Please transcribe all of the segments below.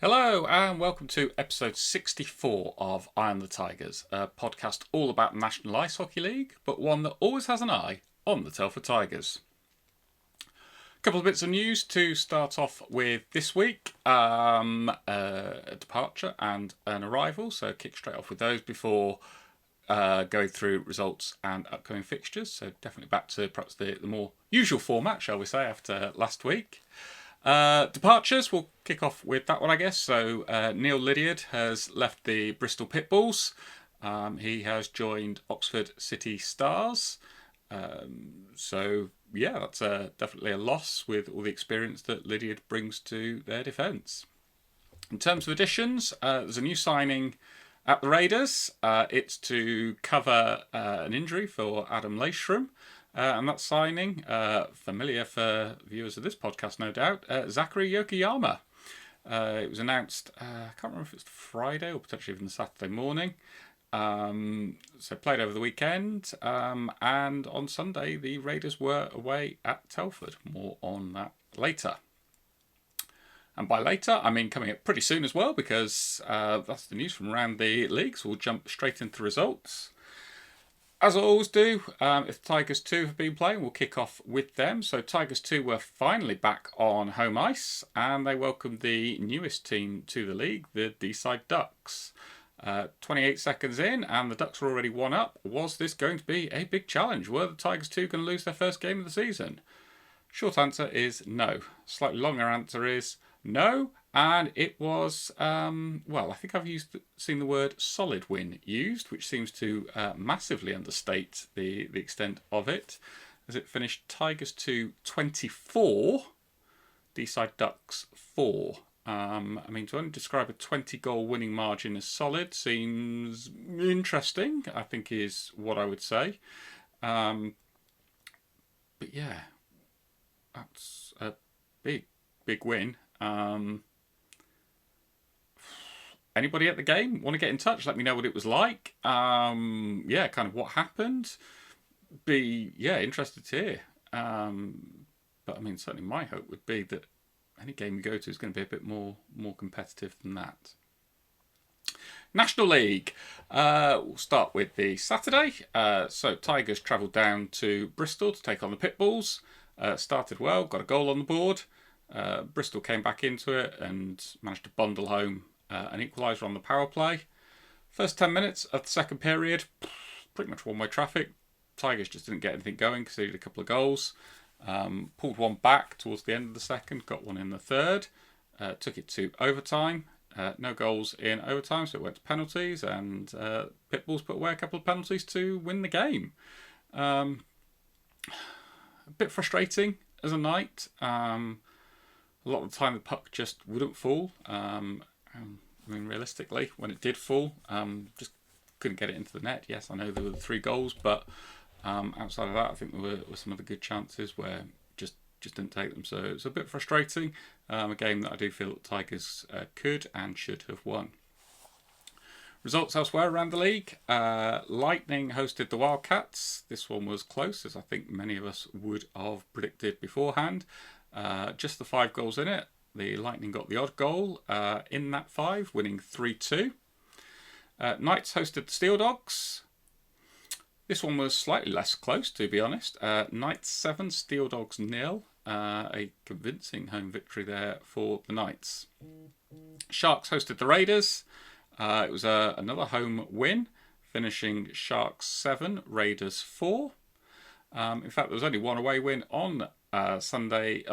Hello and welcome to episode 64 of IOnTheTigers, a podcast all about the National Ice Hockey League, but one that always has an eye on the Telford Tigers. A couple of bits of news to start off with this week. A departure and an arrival, so kick straight off with those before going through results and upcoming fixtures. So definitely back to perhaps the more usual format, shall we say, after last week. Departures, we'll kick off with that one, I guess. So Neil Lydiard has left the Bristol Pitbulls. He has joined Oxford City Stars. So yeah, that's definitely a loss with all the experience that Lydiard brings to their defence. In terms of additions, there's a new signing at the Raiders. It's to cover an injury for Adam Leishram. And that signing, familiar for viewers of this podcast, no doubt, Zachary Yokoyama. It was announced, I can't remember if it's Friday or potentially even Saturday morning. So played over the weekend. And on Sunday, the Raiders were away at Telford. More on that later. And by later, I mean coming up pretty soon as well, because that's the news from around the league. So we'll jump straight into the results. As I always do, if Tigers 2 have been playing, we'll kick off with them. So Tigers 2 were finally back on home ice, and they welcomed the newest team to the league, the Deeside Ducks. 28 seconds in, and the Ducks were already 1-up. Was this going to be a big challenge? Were the Tigers 2 going to lose their first game of the season? Short answer is no. Slightly longer answer is no. And it was, well, I think I've seen the word solid win used, which seems to massively understate the extent of it, as it finished Tigers 2 24, Deeside Ducks 4. I mean, to only describe a 20-goal winning margin as solid seems interesting, I think is what I would say. But yeah, that's a big win. Anybody at the game want to get in touch? Let me know what it was like. Yeah, kind of what happened. Interested to hear. But I mean, certainly my hope would be that any game you go to is going to be a bit more competitive than that. National League. We'll start with the Saturday. So Tigers travelled down to Bristol to take on the Pitbulls. Started well, got a goal on the board. Bristol came back into it and managed to bundle home an equaliser on the power play. First 10 minutes of the second period, pretty much one-way traffic. Tigers just didn't get anything going, conceded a couple of goals. Pulled one back towards the end of the second, got one in the third. Took it to overtime. No goals in overtime, so it went to penalties, and Pitbulls put away a couple of penalties to win the game. A bit frustrating as a night. A lot of the time the puck just wouldn't fall. I mean, realistically, when it did fall, just couldn't get it into the net. Yes, I know there were the 3 goals, but outside of that, I think there were some other good chances where just didn't take them. So it was a bit frustrating. A game that I do feel that Tigers could and should have won. Results elsewhere around the league. Lightning hosted the Wildcats. This one was close, as I think many of us would have predicted beforehand. Just the 5 goals in it. The Lightning got the odd goal in that 5, winning 3-2. Knights hosted the Steel Dogs. This one was slightly less close, to be honest. Knights 7, Steel Dogs 0. A convincing home victory there for the Knights. Sharks hosted the Raiders. It was another home win, finishing Sharks 7, Raiders 4. In fact, there was only one away win on Saturday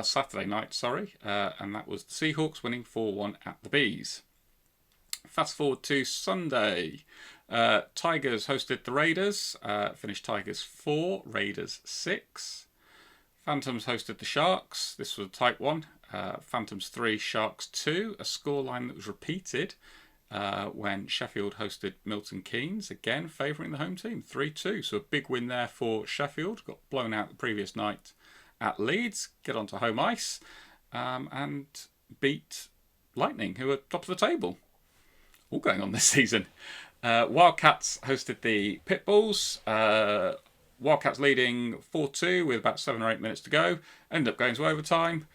night, and that was the Seahawks winning 4-1 at the Bees. Fast forward to Sunday. Tigers hosted the Raiders, finished Tigers 4, Raiders 6. Phantoms hosted the Sharks. This was a tight one. Phantoms 3, Sharks 2, a scoreline that was repeated when Sheffield hosted Milton Keynes, again favouring the home team, 3-2. So a big win there for Sheffield. Got blown out the previous night at Leeds, get onto home ice, and beat Lightning, who are top of the table. All going on this season. Wildcats hosted the Pitbulls. Wildcats leading 4-2 with about 7 or 8 minutes to go. Ended up going to overtime.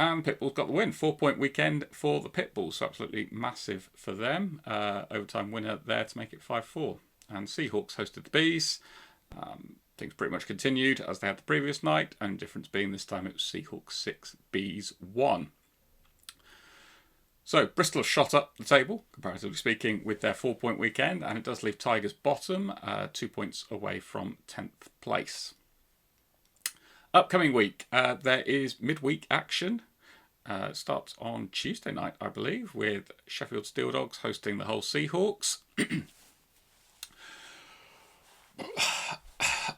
And Pitbulls got the win. 4-point weekend for the Pitbulls. So absolutely massive for them. Overtime winner there to make it 5-4. And Seahawks hosted the Bees. Things pretty much continued as they had the previous night. Only difference being this time it was Seahawks 6, Bees 1. So Bristol have shot up the table, comparatively speaking, with their 4-point weekend. And it does leave Tigers bottom, 2 points away from 10th place. Upcoming week, there is midweek action. It starts on Tuesday night, I believe, with Sheffield Steel Dogs hosting the Hull Seahawks.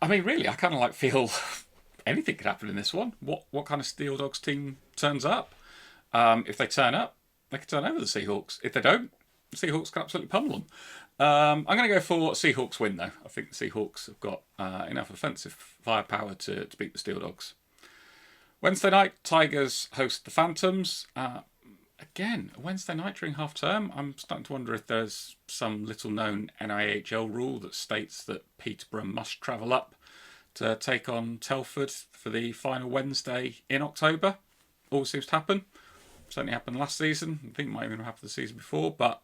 I mean, really, I kind of feel anything could happen in this one. What kind of Steel Dogs team turns up? If they turn up, they can turn over the Seahawks. If they don't, the Seahawks can absolutely pummel them. I'm going to go for Seahawks win, though. I think the Seahawks have got enough offensive firepower to beat the Steel Dogs. Wednesday night, Tigers host the Phantoms. Again, a Wednesday night during half-term. I'm starting to wonder if there's some little-known NIHL rule that states that Peterborough must travel up to take on Telford for the final Wednesday in October. Always seems to happen. Certainly happened last season. I think it might even have happened the season before. But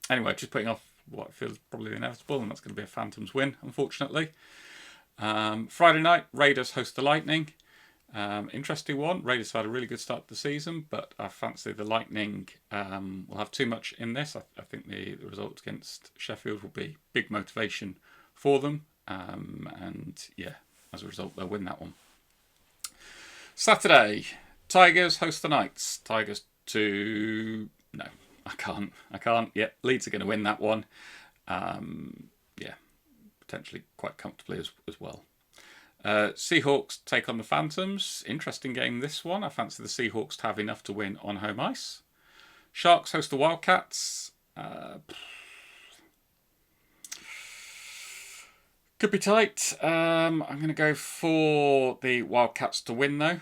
anyway, just putting off what feels probably inevitable, and that's going to be a Phantoms win, unfortunately. Friday night, Raiders host the Lightning. Interesting one. Raiders have had a really good start to the season, but I fancy the Lightning will have too much in this. I think the results against Sheffield will be big motivation for them. And yeah, as a result, they'll win that one. Saturday, Tigers host the Knights. Tigers to... No, I can't. Yeah, Leeds are going to win that one. Yeah, potentially quite comfortably as well. Seahawks take on the Phantoms. Interesting game, this one. I fancy the Seahawks to have enough to win on home ice. Sharks host the Wildcats. Could be tight. I'm going to go for the Wildcats to win, though.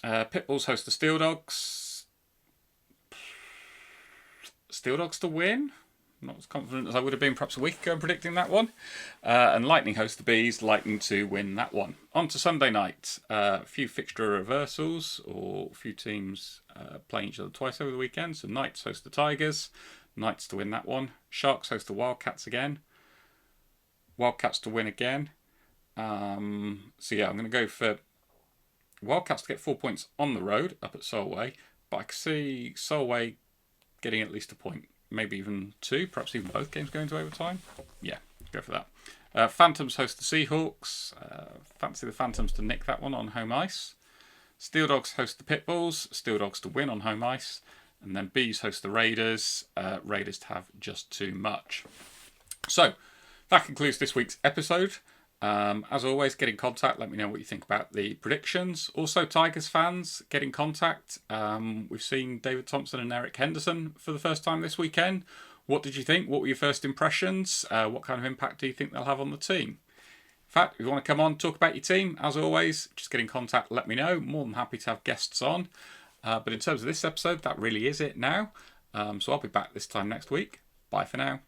Pitbulls host the Steel Dogs. Steel Dogs to win. Not as confident as I would have been perhaps a week ago in predicting that one. And Lightning host the Bees. Lightning to win that one. On to Sunday night. A few fixture reversals, or a few teams playing each other twice over the weekend. So Knights host the Tigers. Knights to win that one. Sharks host the Wildcats again. Wildcats to win again. So yeah, I'm going to go for Wildcats to get 4 points on the road up at Solway. But I can see Solway getting at least a point. Maybe even 2, perhaps even both games going to overtime. Yeah, go for that. Phantoms host the Seahawks. Fancy the Phantoms to nick that one on home ice. Steel Dogs host the Pitbulls. Steel Dogs to win on home ice. And then Bees host the Raiders. Raiders to have just too much. So, that concludes this week's episode. As always, get in contact. Let me know what you think about the predictions. Also, Tigers fans, get in contact. We've seen David Thompson and Eric Henderson for the first time this weekend. What did you think? What were your first impressions? What kind of impact do you think they'll have on the team? In fact, if you want to come on, talk about your team, as always, just get in contact, let me know. More than happy to have guests on. But in terms of this episode, that really is it now. So I'll be back this time next week. Bye for now.